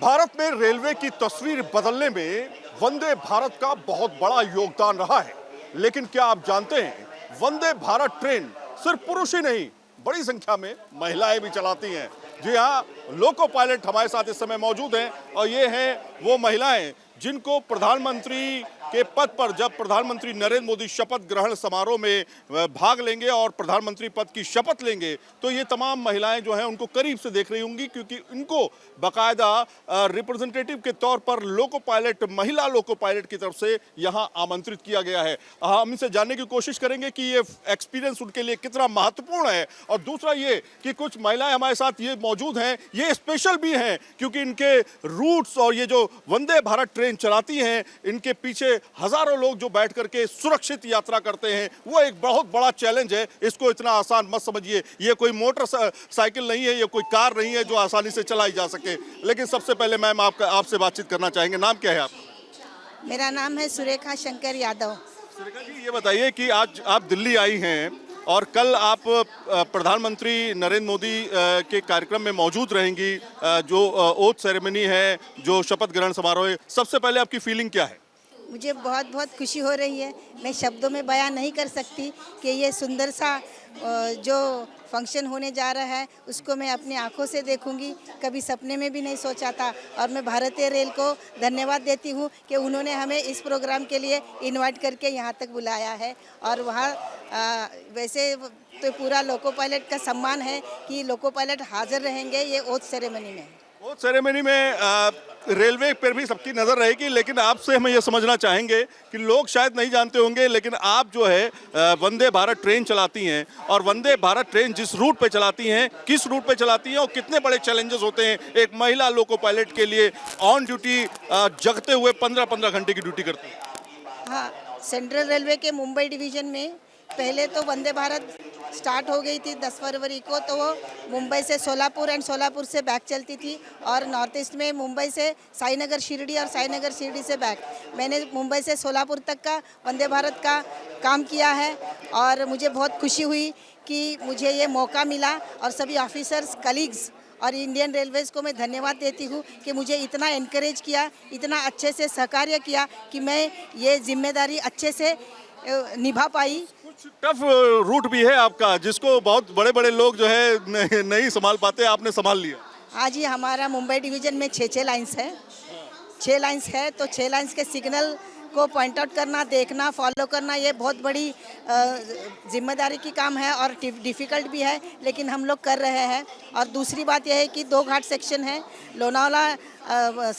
भारत में रेलवे की तस्वीर बदलने में वंदे भारत का बहुत बड़ा योगदान रहा है। लेकिन क्या आप जानते हैं, वंदे भारत ट्रेन सिर्फ पुरुष ही नहीं, बड़ी संख्या में महिलाएं भी चलाती हैं। जी हाँ, लोको पायलट हमारे साथ इस समय मौजूद हैं और ये हैं वो महिलाएं जिनको प्रधानमंत्री के पद पर, जब प्रधानमंत्री नरेंद्र मोदी शपथ ग्रहण समारोह में भाग लेंगे और प्रधानमंत्री पद की शपथ लेंगे, तो ये तमाम महिलाएं जो हैं उनको करीब से देख रही होंगी, क्योंकि इनको बाकायदा रिप्रेजेंटेटिव के तौर पर लोको पायलट, महिला लोको पायलट की तरफ से यहाँ आमंत्रित किया गया है। हम इनसे जानने की कोशिश करेंगे कि ये एक्सपीरियंस उनके लिए कितना महत्वपूर्ण है। और दूसरा ये कि कुछ महिलाएं हमारे साथ ये मौजूद हैं, ये स्पेशल भी हैं क्योंकि इनके रूट्स और ये जो वंदे भारत ट्रेन चलाती हैं, इनके पीछे हजारों लोग जो बैठ करके सुरक्षित यात्रा करते हैं। वो एक बहुत बड़ा चैलेंज है, इसको इतना आसान मत समझिए। ये कोई मोटर साइकिल नहीं है, ये कोई कार नहीं है जो आसानी से चलाई जा सके। लेकिन सबसे पहले मैम आपसे बातचीत करना चाहेंगे। नाम क्या है आपका? मेरा नाम है सुरेखा शंकर यादव। सुरेखा जी, ये बताइए कि आज आप दिल्ली आई हैं और कल आप प्रधानमंत्री नरेंद्र मोदी के कार्यक्रम में मौजूद रहेंगी, जो ओथ सेरेमनी है, जो शपथ ग्रहण समारोह है। सबसे पहले आपकी फीलिंग क्या है? मुझे बहुत बहुत खुशी हो रही है। मैं शब्दों में बयान नहीं कर सकती कि ये सुंदर सा जो फंक्शन होने जा रहा है उसको मैं अपनी आंखों से देखूंगी। कभी सपने में भी नहीं सोचा था। और मैं भारतीय रेल को धन्यवाद देती हूँ कि उन्होंने हमें इस प्रोग्राम के लिए इनवाइट करके यहाँ तक बुलाया है। और वहाँ वैसे तो पूरा लोको पायलट का सम्मान है कि लोको पायलट हाजिर रहेंगे ये ओथ सेरेमनी में। ओथ सेरेमनी में रेलवे पर भी सबकी नज़र रहेगी, लेकिन आपसे हम ये समझना चाहेंगे कि लोग शायद नहीं जानते होंगे, लेकिन आप जो है वंदे भारत ट्रेन चलाती हैं, और वंदे भारत ट्रेन जिस रूट पे चलाती हैं, किस रूट पे चलाती हैं और कितने बड़े चैलेंजेस होते हैं एक महिला लोको पायलट के लिए ऑन ड्यूटी जगते हुए 15-15 घंटे की ड्यूटी करती हैं। हाँ, सेंट्रल रेलवे के मुंबई डिवीज़न में पहले तो वंदे भारत स्टार्ट हो गई थी 10 फरवरी को, तो वो मुंबई से सोलापुर एंड सोलापुर से बैक चलती थी। और नॉर्थ ईस्ट में मुंबई से साईनगर शिरडी और साईनगर शिरडी से बैक। मैंने मुंबई से सोलापुर तक का वंदे भारत का काम किया है और मुझे बहुत खुशी हुई कि मुझे ये मौका मिला। और सभी ऑफिसर्स, कलीग्स और इंडियन रेलवेज को मैं धन्यवाद देती हूँ कि मुझे इतना एनकरेज किया, इतना अच्छे से सहकार्य किया कि मैं ये जिम्मेदारी अच्छे से निभा पाई। कुछ टफ रूट भी है आपका, जिसको बहुत बड़े बड़े लोग जो है नहीं संभाल पाते, आपने संभाल लिया। हाँ जी, हमारा मुंबई डिवीज़न में 6 लाइन्स है। 6 लाइन्स है, तो 6 लाइन्स के सिग्नल को पॉइंट आउट करना, देखना, फॉलो करना, ये बहुत बड़ी जिम्मेदारी की काम है और डिफ़िकल्ट भी है, लेकिन हम लोग कर रहे हैं। और दूसरी बात यह है कि 2 घाट सेक्शन है, लोनावला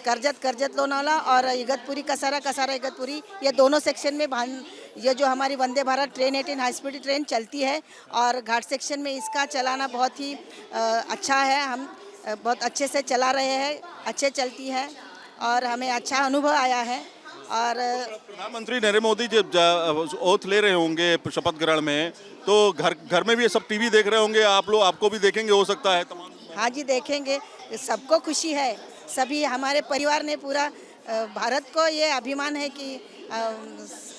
करजत लोनावला और इगतपुरी कसारा इगतपुरी, ये दोनों सेक्शन में ये जो हमारी Vande Bharat train 18 high speed train चलती है। और घाट सेक्शन में इसका चलाना बहुत ही अच्छा है। हम बहुत अच्छे से चला रहे हैं, अच्छे चलती है और हमें अच्छा अनुभव आया है। और प्रधानमंत्री नरेंद्र मोदी जब ओथ ले रहे होंगे शपथ ग्रहण में, तो घर में भी ये सब टीवी देख रहे होंगे, आप लोग, आपको भी देखेंगे हो सकता है तमाम? हाँ जी, देखेंगे। सबको खुशी है, सभी हमारे परिवार ने, पूरा भारत को ये अभिमान है कि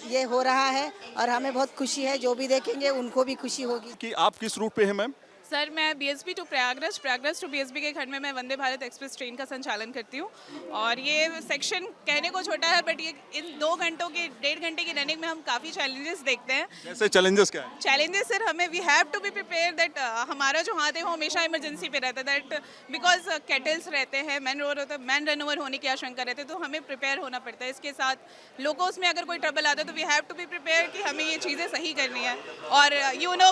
ये हो रहा है और हमें बहुत खुशी है। जो भी देखेंगे उनको भी खुशी होगी। कि आप किस रूट पे हैं मैम? सर, मैं BSP to Prayagraj to BSP के खंड में मैं वंदे भारत एक्सप्रेस ट्रेन का संचालन करती हूँ। और ये सेक्शन कहने को छोटा है, बट ये इन 2 घंटों के 1.5 घंटे की रनिंग में हम काफ़ी चैलेंजेस देखते हैं। जैसे चैलेंजेस क्या है? चैलेंजेस सर, हमें we have to be prepare that हमारा जो हाथ है वो हमेशा इमरजेंसी पे रहता है, दैट बिकॉज केटल्स रहते हैं, मैन रन ओवर होने की आशंका रहती है, तो हमें प्रिपेयर होना पड़ता है। इसके साथ लोकोस में अगर कोई ट्रबल आता है तो we have to be prepare कि हमें ये चीज़ें सही करनी है। और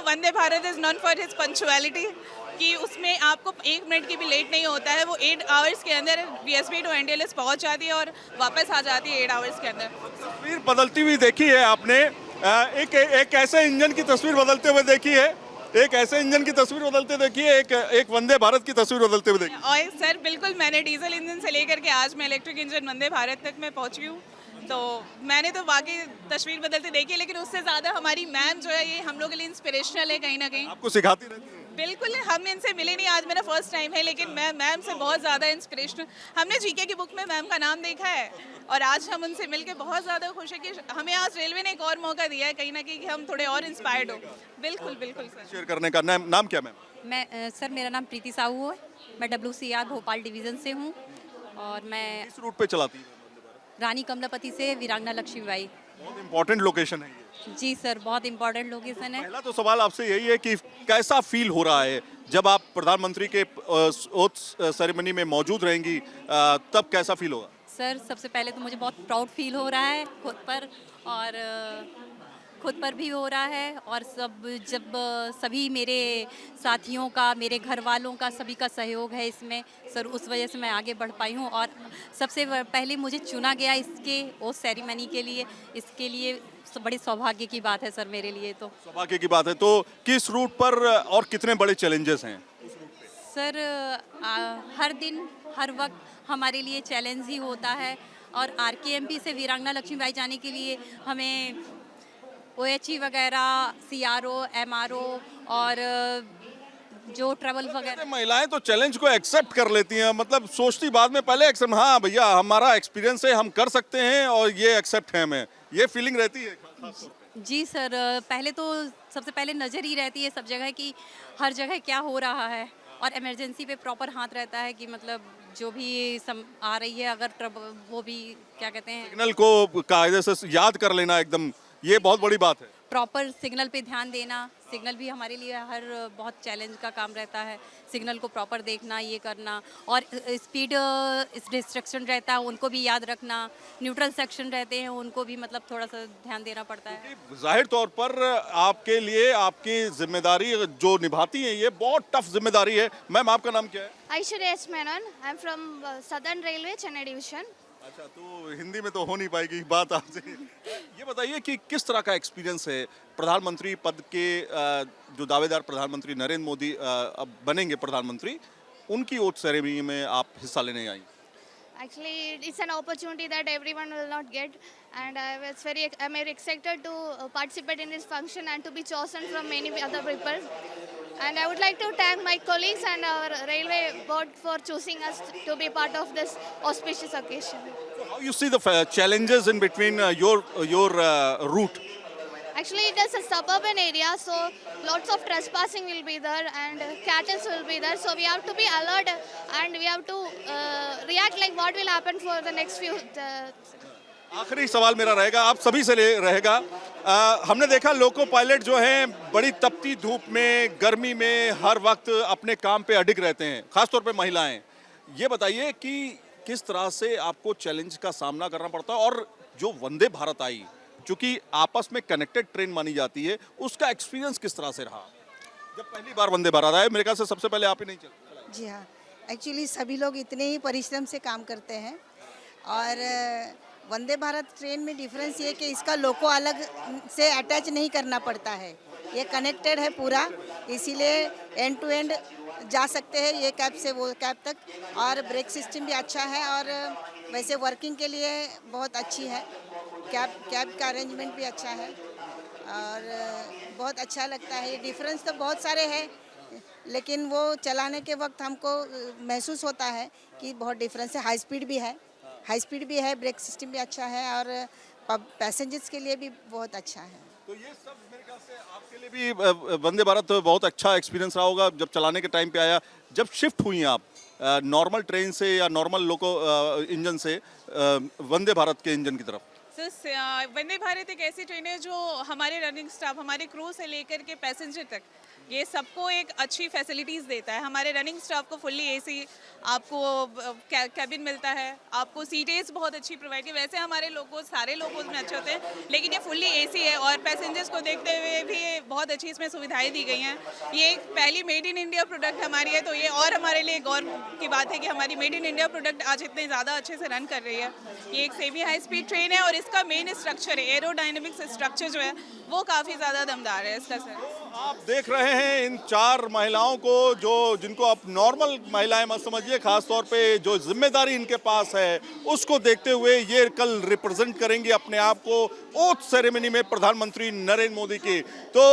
Vande Bharat is known for his punctuality, कि उसमें आपको 1 मिनट की भी लेट नहीं होता है। वो 8 आवर्स के अंदर बीएसपी टू एनडीएलएस पहुंच जाती है और वापस आ जाती है 8 आवर्स के अंदर। तस्वीर बदलती हुई देखी है आपने, एक ऐसे इंजन की तस्वीर बदलते हुए देखी है, एक ऐसे इंजन की तस्वीर बदलते देखी है, एक वंदे भारत की तस्वीर बदलते हुए देखी। और सर बिल्कुल, मैंने डीजल इंजन से लेकर के आज मैं इलेक्ट्रिक इंजन वंदे भारत तक मैं पहुंची हूँ, तो मैंने तो वाकई तस्वीर बदलते देखी है। लेकिन उससे ज़्यादा हमारी मैम जो है, ये हम लोग के लिए इंस्पिरेशनल है कहीं ना कहीं। आपको सिखाती रहती है? बिल्कुल, हम इनसे मिले नहीं, आज मेरा फर्स्ट टाइम है, लेकिन मैं मैम से बहुत ज़्यादा इंस्पिरेशनल, हमने जीके की बुक में मैम का नाम देखा है और आज हम उनसे मिलकर बहुत ज़्यादा खुश है कि हमें आज रेलवे ने एक और मौका दिया है कहीं ना कहीं कि हम थोड़े और इंस्पायर्ड हो। बिल्कुल बिल्कुल सर। शेयर करने का नाम क्या मैम? मैं सर, मेरा नाम प्रीति साहू है। मैं WCR भोपाल डिवीज़न से हूँ और मैं किस रूट पे चलाती हैं वंदे भारत? रानी कमलापति से वीरांगना लक्ष्मीबाई। बहुत इंपॉर्टेंट लोकेशन है ये। जी सर, बहुत इम्पोर्टेंट लोकेशन है। पहला तो सवाल आपसे यही है कि कैसा फील हो रहा है जब आप प्रधानमंत्री के ओथ सेरेमनी में मौजूद रहेंगी, तब कैसा फील होगा? सर सबसे पहले तो मुझे बहुत प्राउड फील हो रहा है खुद पर भी हो रहा है, और जब सभी मेरे साथियों का, मेरे घर वालों का, सभी का सहयोग है इसमें सर, उस वजह से मैं आगे बढ़ पाई हूँ। और सबसे पहले मुझे चुना गया इसके ओथ सेरेमनी के लिए, इसके लिए बड़ी सौभाग्य की बात है सर मेरे लिए। तो सौभाग्य की बात है। तो किस रूट पर और कितने बड़े चैलेंजेस हैं? सर हर दिन हर वक्त हमारे लिए चैलेंज ही होता है, और आरकेएमपी से वीरांगना लक्ष्मीबाई जाने के लिए हमें ओएचई वगैरह, सीआरओ, एमआरओ और जो ट्रैवल वगैरह। महिलाएं तो चैलेंज को एक्सेप्ट कर लेती हैं, मतलब सोचती बाद में, पहले एक्सेप्ट, हाँ भैया हमारा एक्सपीरियंस है, हम कर सकते हैं और ये एक्सेप्ट है, हमें ये फीलिंग रहती है खास तौर पे। जी सर, पहले तो सबसे पहले नज़र ही रहती है सब जगह कि हर जगह क्या हो रहा है, और इमरजेंसी पे प्रॉपर हाथ रहता है कि मतलब जो भी आ रही है, अगर वो भी क्या कहते हैं, सिग्नल को कायदे से याद कर लेना एकदम, ये बहुत बड़ी बात है। प्रॉपर सिग्नल पे ध्यान देना। सिग्नल भी हमारे लिए हर बहुत चैलेंज का काम रहता है, सिग्नल को प्रॉपर देखना, ये करना, और स्पीड डिस्ट्रक्शन रहता है उनको भी याद रखना, न्यूट्रल सेक्शन रहते हैं उनको भी मतलब थोड़ा सा ध्यान देना पड़ता है। जाहिर तौर पर आपके लिए आपकी जिम्मेदारी जो निभाती हैं ये बहुत टफ जिम्मेदारी है। मैम आपका नाम क्या है? Aishwarya S. Menon. I'm from Southern Railway, Chennai Division. अच्छा, तो हिंदी में तो हो नहीं पाएगी बात आपसे। ये बताइए कि किस तरह का एक्सपीरियंस है प्रधानमंत्री पद के, जो दावेदार प्रधानमंत्री नरेंद्र मोदी अब बनेंगे प्रधानमंत्री, उनकी ओथ सेरेमनी में आप हिस्सा लेने आई? Actually, it's an opportunity that everyone will not get, and I'm very excited to participate in this function and to be chosen from many other people. And I would like to thank my colleagues and our railway board for choosing us to be part of this auspicious occasion. So how you see the challenges in between your route? Actually, it is a suburban area, so lots of trespassing will be there and cattle will be there. So we have to be alert and we have to react like what will happen for the next few. आखिरी सवाल मेरा रहेगा, आप सभी से रहेगा। हमने देखा लोको पायलट जो हैं बड़ी तपती धूप में, गर्मी में हर वक्त अपने काम पे अडिग रहते हैं, खासतौर पे महिलाएं। ये बताइए कि किस तरह से आपको चैलेंज का सामना करना पड़ता है, और जो वंदे भारत आई, चूंकि आपस में कनेक्टेड ट्रेन मानी जाती है, उसका एक्सपीरियंस किस तरह से रहा जब पहली बार वंदे भारत आए? मेरे ख्याल से सबसे पहले आप ही नहीं चल। जी हाँ, एक्चुअली सभी लोग इतने ही परिश्रम से काम करते हैं, और वंदे भारत ट्रेन में डिफरेंस ये कि इसका लोको अलग से अटैच नहीं करना पड़ता है, ये कनेक्टेड है पूरा, इसीलिए एंड टू एंड जा सकते हैं, ये कैब से वो कैब तक। और ब्रेक सिस्टम भी अच्छा है, और वैसे वर्किंग के लिए बहुत अच्छी है, कैब का अरेंजमेंट भी अच्छा है, और बहुत अच्छा लगता है। डिफरेंस तो बहुत सारे हैं, लेकिन वो चलाने के वक्त हमको महसूस होता है कि बहुत डिफरेंस है। हाई स्पीड भी है, ब्रेक सिस्टम भी अच्छा है, और पैसेंजर्स के लिए भी बहुत अच्छा है। तो ये सब मेरे ख्याल से आपके लिए भी वंदे भारत बहुत अच्छा एक्सपीरियंस रहा होगा जब चलाने के टाइम पे आया। जब शिफ्ट हुई आप नॉर्मल ट्रेन से या नॉर्मल लोको इंजन से वंदे भारत के इंजन की तरफ? वंदे भारत एक ऐसी ट्रेन है जो हमारे रनिंग स्टाफ, हमारे क्रू से लेकर के पैसेंजर तक, ये सबको एक अच्छी फैसिलिटीज़ देता है। हमारे रनिंग स्टाफ को फुल्ली एसी, आपको कैबिन मिलता है, आपको सीटें बहुत अच्छी प्रोवाइड की। वैसे हमारे लोगों, सारे लोगों में अच्छे होते हैं, लेकिन ये फुल्ली एसी है, और पैसेंजर्स को देखते हुए भी बहुत अच्छी इसमें सुविधाएं दी गई हैं। ये एक पहली मेड इन इंडिया प्रोडक्ट हमारी है, तो ये और हमारे लिए गौरव की बात है कि हमारी मेड इन इंडिया प्रोडक्ट आज इतने ज़्यादा अच्छे से रन कर रही है। ये एक सेमी हाई स्पीड ट्रेन है, और इसका मेन स्ट्रक्चर है, एरोडायनेमिक्स स्ट्रक्चर जो है वो काफ़ी ज़्यादा दमदार है इसका सर। आप देख रहे हैं इन 4 महिलाओं को, जिनको आप नॉर्मल महिलाएं मत समझिए, खास तौर पे जो जिम्मेदारी इनके पास है उसको देखते हुए ये कल रिप्रेजेंट करेंगी अपने आप को ओथ सेरेमनी में प्रधानमंत्री नरेंद्र मोदी की। तो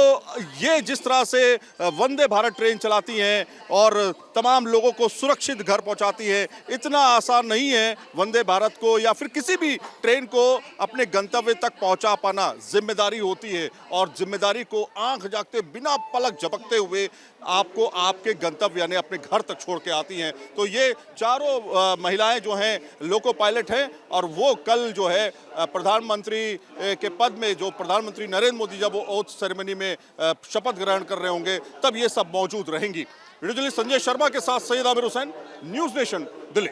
ये जिस तरह से वंदे भारत ट्रेन चलाती हैं और तमाम लोगों को सुरक्षित घर पहुंचाती है, इतना आसान नहीं है वंदे भारत को या फिर किसी भी ट्रेन को अपने गंतव्य तक पहुंचा पाना। जिम्मेदारी होती है, और जिम्मेदारी को आंख जागते बिना पलक झपकते हुए आपको आपके गंतव्य यानी अपने घर तक छोड़ के आती हैं। तो ये चारों महिलाएं जो हैं लोको पायलट हैं और वो कल जो है प्रधानमंत्री के पद में, जो प्रधानमंत्री नरेंद्र मोदी जब वो ओथ सेरेमनी में शपथ ग्रहण कर रहे होंगे तब ये सब मौजूद रहेंगी। वीडियो जर्नलिस्ट संजय शर्मा के साथ सैयद आमिर हुसैन, न्यूज़ नेशन, दिल्ली।